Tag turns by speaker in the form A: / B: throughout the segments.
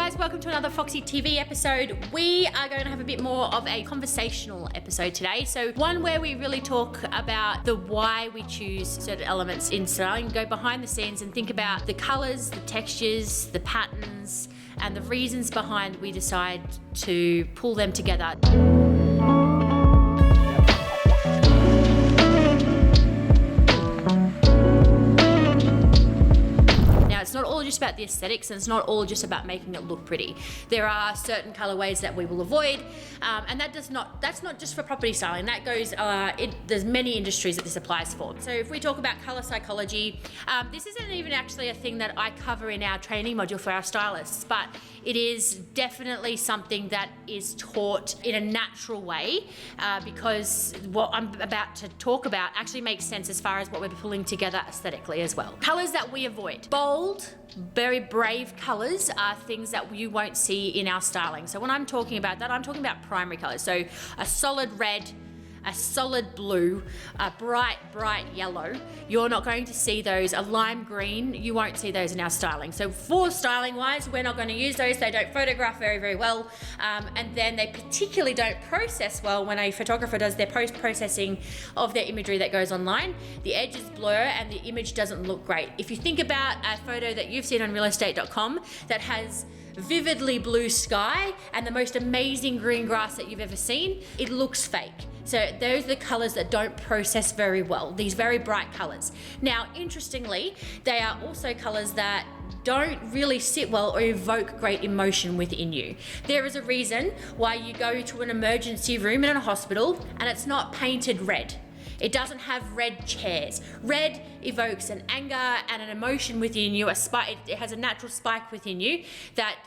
A: guys, welcome to another FoxyTV episode. We are going to have a bit more of a conversational episode today. So one where we really talk about the why we choose certain elements in styling, go behind the scenes and think about the colors, the textures, the patterns, and the reasons behind we decide to pull them together. It's not all just about the aesthetics, and it's not all just about making it look pretty. There are certain colorways that we will avoid, and that's not just for property styling. That goes, there's many industries that this applies for. So if we talk about color psychology, this isn't even actually a thing that I cover in our training module for our stylists, but it is definitely something that is taught in a natural way, because what I'm about to talk about actually makes sense as far as what we're pulling together aesthetically as well. Colors that we avoid. Bold, very brave colors are things that you won't see in our styling. So when I'm talking about that, I'm talking about primary colors. So a solid red, a solid blue, a bright yellow. You're not going to see those. A lime green, you won't see those in our styling. So for styling wise, we're not going to use those. They don't photograph very well. And then they particularly don't process well when a photographer does their post-processing of their imagery that goes online. The edges blur and the image doesn't look great. If you think about a photo that you've seen on realestate.com that has vividly blue sky and the most amazing green grass that you've ever seen, it looks fake. So those are the colors that don't process very well, these very bright colors. Now, interestingly, they are also colors that don't really sit well or evoke great emotion within you. There is a reason why you go to an emergency room in a hospital and it's not painted red. It doesn't have red chairs. Red evokes an anger and an emotion within you, it has a natural spike within you that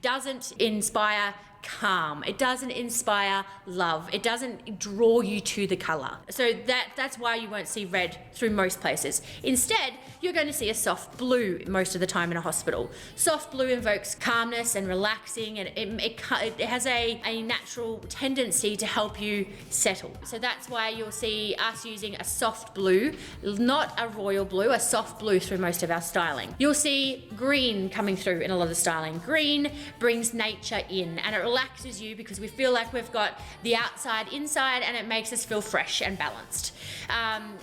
A: doesn't inspire calm. It doesn't inspire love. It doesn't draw you to the color. So that's why you won't see red through most places. Instead, you're going to see a soft blue most of the time in a hospital. Soft blue invokes calmness and relaxing, and it has a natural tendency to help you settle. So that's why you'll see us using a soft blue, not a royal blue, a soft blue through most of our styling. You'll see green coming through in a lot of the styling. Green brings nature in, and it relaxes you because we feel like we've got the outside inside, and it makes us feel fresh and balanced.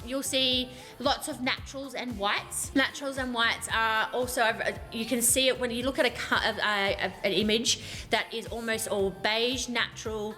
A: You'll see lots of naturals and whites. Naturals and whites are also, you can see it when you look at an image that is almost all beige, natural,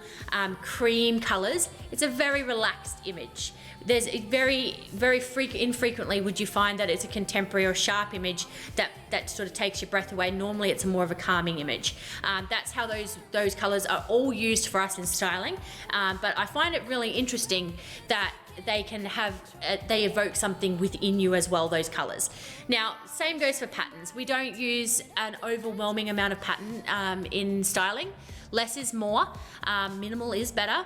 A: cream colors. It's a very relaxed image. There's infrequently would you find that it's a contemporary or sharp image that sort of takes your breath away. Normally it's more of a calming image. That's how those colors are all used for us in styling. But I find it really interesting that they evoke something within you as well, those colors. Now, same goes for patterns. We don't use an overwhelming amount of pattern in styling. Less is more, minimal is better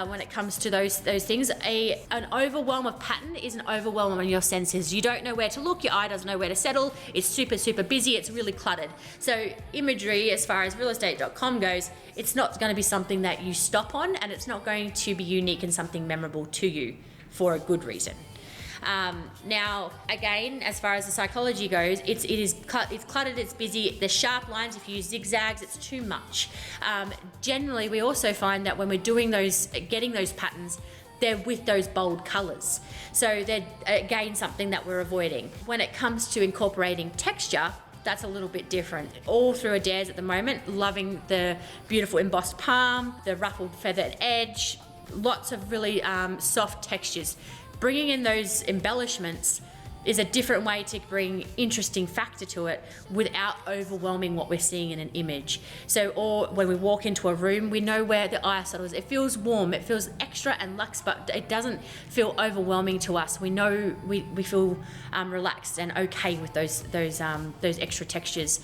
A: when it comes to those things. An overwhelm of pattern is an overwhelm on your senses. You don't know where to look, your eye doesn't know where to settle, it's super busy, it's really cluttered. So imagery, as far as realestate.com goes, it's not going to be something that you stop on, and it's not going to be unique and something memorable to you for a good reason. Now, again, as far as the psychology goes, it's cluttered, it's busy. The sharp lines, if you use zigzags, it's too much. Generally, we also find that when we're getting those patterns, they're with those bold colors. So they're, again, something that we're avoiding. When it comes to incorporating texture, that's a little bit different. All through Adair's at the moment, loving the beautiful embossed palm, the ruffled feathered edge, lots of really soft textures. Bringing in those embellishments is a different way to bring interesting factor to it without overwhelming what we're seeing in an image. So, or when we walk into a room, we know where the eye settle is. It feels warm, it feels extra and luxe, but it doesn't feel overwhelming to us. We know we feel relaxed and okay with those extra textures.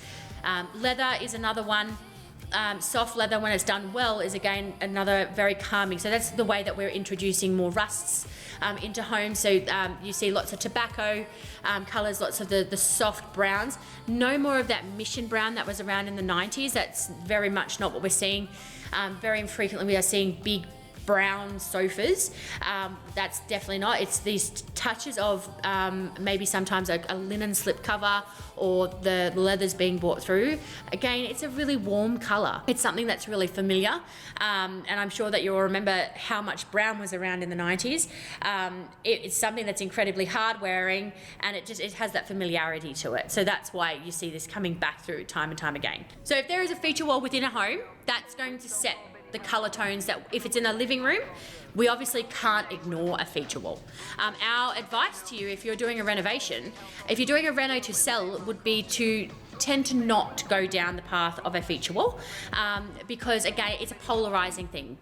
A: Leather is another one. Soft leather, when it's done well, is again another very calming. So that's the way that we're introducing more rusts into homes. So you see lots of tobacco colours, lots of the soft browns. No more of that mission brown that was around in the 90s. That's very much not what we're seeing. Very infrequently we are seeing big brown sofas. That's definitely not. It's these touches of maybe sometimes a linen slip cover or the leathers being brought through. Again, it's a really warm color. It's something that's really familiar, and I'm sure that you'll remember how much brown was around in the 90s. It's something that's incredibly hard wearing, and it has that familiarity to it. So that's why you see this coming back through time and time again. So if there is a feature wall within a home, that's going to set the color tones that if it's in a living room, we obviously can't ignore a feature wall. Our advice to you, if you're doing a renovation, if you're doing a reno to sell, would be to tend to not go down the path of a feature wall, because again, it's a polarizing thing.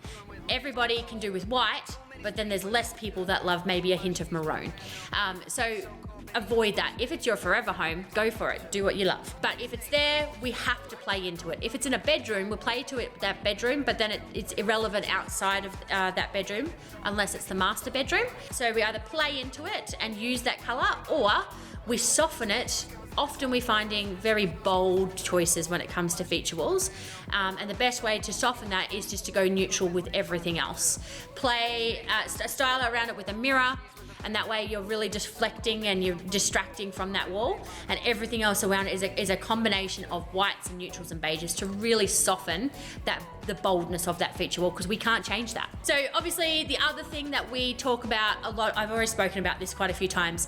A: Everybody can do with white, but then there's less people that love maybe a hint of maroon. So avoid that. If it's your forever home, go for it. Do what you love. But if it's there, we have to play into it. If it's in a bedroom, we'll play to it that bedroom, but then it's irrelevant outside of that bedroom unless it's the master bedroom. So we either play into it and use that color, or we soften it. Often we're finding very bold choices when it comes to feature walls, and the best way to soften that is just to go neutral with everything else. Play, style around it with a mirror, and that way you're really deflecting and you're distracting from that wall, and everything else around it is a combination of whites and neutrals and beiges to really soften the boldness of that feature wall, because we can't change that. So obviously the other thing that we talk about a lot, I've already spoken about this quite a few times,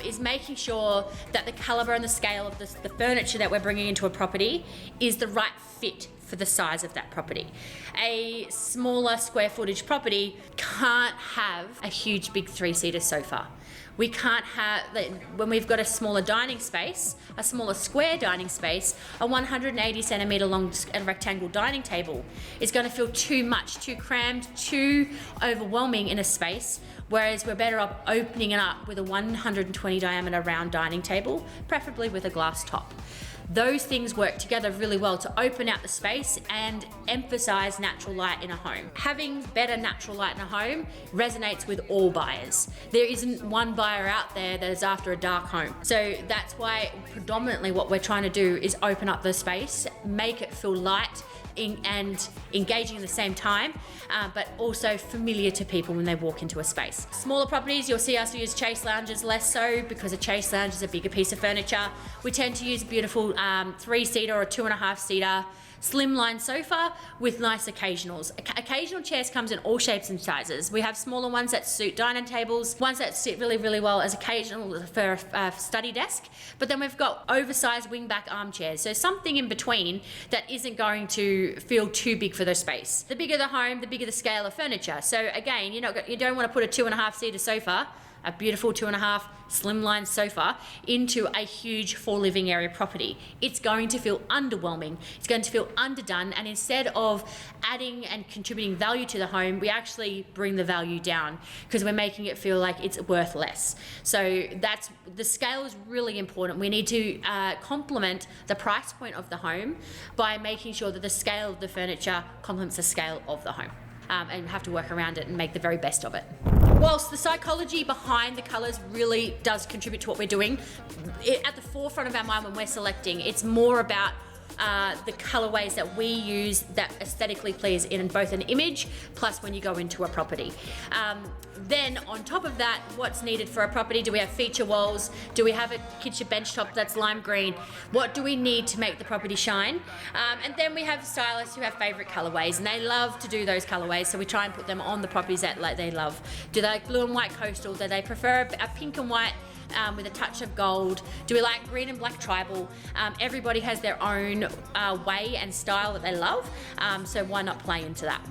A: is making sure that the caliber and the scale of the furniture that we're bringing into a property is the right fit for the size of that property. A smaller square footage property can't have a huge big 3-seater sofa. We can't have, when we've got a smaller dining space, a smaller square dining space, a 180 centimetre long rectangle dining table is going to feel too much, too crammed, too overwhelming in a space, whereas we're better off opening it up with a 120 diameter round dining table, preferably with a glass top. Those things work together really well to open out the space and emphasize natural light in a home. Having better natural light in a home resonates with all buyers. There isn't one buyer out there that is after a dark home. So that's why predominantly what we're trying to do is open up the space, make it feel light and engaging at the same time, but also familiar to people when they walk into a space. Smaller properties, you'll see us use chase lounges less so, because a chase lounge is a bigger piece of furniture. We tend to use beautiful 3-seater or 2.5-seater slimline sofa with nice occasionals. Occasional chairs comes in all shapes and sizes. We have smaller ones that suit dining tables, ones that sit really, really well as occasional for a study desk, but then we've got oversized wingback armchairs, so something in between that isn't going to feel too big for the space. The bigger the home, the bigger the scale of furniture. So again, you don't want to put a 2.5-seater sofa, a beautiful 2.5 slimline sofa, into a huge 4 living area property. It's going to feel underwhelming. It's going to feel underdone, and instead of adding and contributing value to the home, we actually bring the value down because we're making it feel like it's worth less. So the scale is really important. We need to complement the price point of the home by making sure that the scale of the furniture complements the scale of the home. And have to work around it and make the very best of it. Whilst the psychology behind the colours really does contribute to what we're doing, at the forefront of our mind when we're selecting, it's more about the colorways that we use that aesthetically please in both an image plus when you go into a property. Then on top of that, what's needed for a property? Do we have feature walls? Do we have a kitchen bench top that's lime green? What do we need to make the property shine? And then we have stylists who have favorite colorways, and they love to do those colorways, so we try and put them on the properties that they love. Do they like blue and white coastal? Do they prefer a pink and white with a touch of gold? Do we like green and black tribal? Everybody has their own way and style that they love, so why not play into that?